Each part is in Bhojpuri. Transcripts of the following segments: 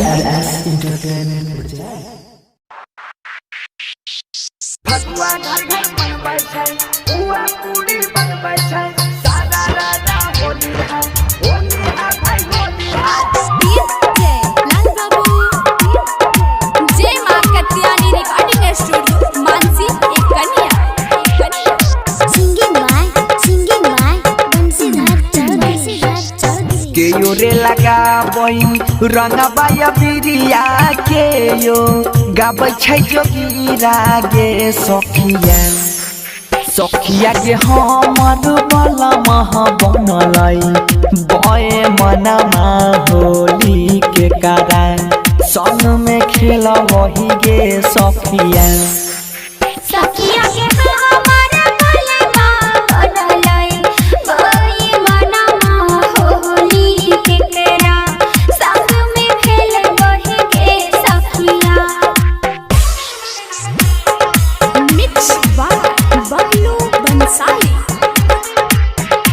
ALS Entertainment presents फगुआ ढाढा बनबै छै उआ पूरी बनबै छै सादा राजा होली है भाई होली है डीजे लाल बाबू जय मां कत्यानी रिकॉर्डिंग स्टूडियो मानसी एक कन्या सिंगिंग बाय बंसीधर चौधरी के यो रे लगा बई रंगबा या बिरिया के यो गाबै छै जोगीरा गे सखिया के हमर बला मह बनलै बय मनमा होली के कारण संग में खेल वही गे सखिया सखिया के हमारा बलमा बनलै बई मनमा होली के केरा संग में खेल बही के सखिया मिक्स बाय बबलू बंसाली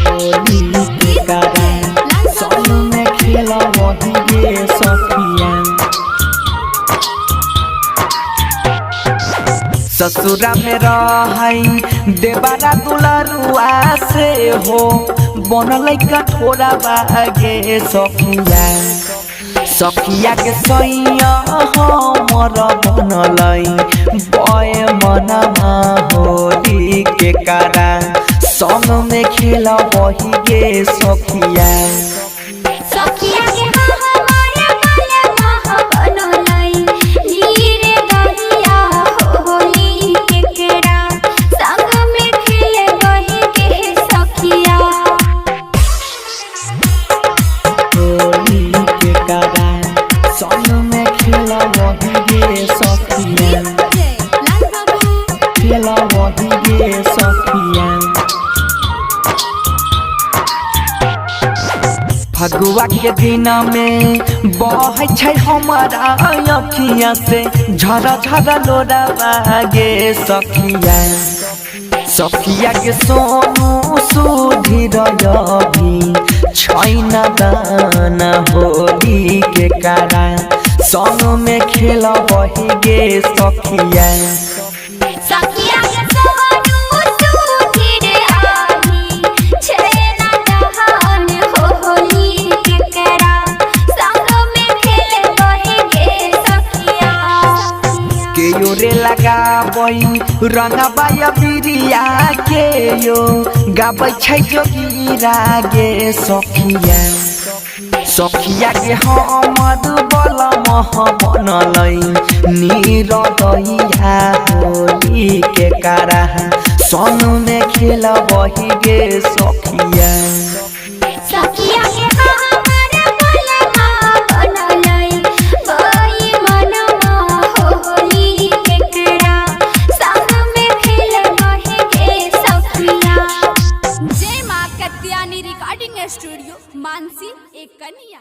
होली के कारण संग में खेल वही गे सखिया ससुरा में रहै देवरा दुलरुआ से हो बनल कठोरा बागे सखिया के सैया हमर बनलै बय मनमा होली के कारण संग में खेल वही गे सखिया सखिया के हमारा बलमा बनलै नीरे दहिया होली के केरा संग में खेल बही के सखिया होली के कारण संग में खेल वही गे सखिया डीजे लाल बाबू खेल वही गे सखिया फगुआ के दिन में बहै छै हमारा अखिया से झरा झरा लोरा बागे सखिया के सोनू सुधीर अभी छैन दाना होली के कारण संग में खेल वही गे सखिया सखिया के सोनू सुधीर आही छेना दहन होली के केरा संग में खेल बही के सखिया के यो रे लगा बई रंगबा या बिरिया के यो गाबै छै जोगीरा गे सखिया के हमर बला मह बनलै नीर दहिया होली के कारण संग में खेल वही गे सखिया सखिया के हमारा बलमा बनलै बई मनमा होली के केरा संग में खेल बही के सखिया जय मां कत्यानी रिकॉर्डिंग स्टूडियो मानसी एक कन्या।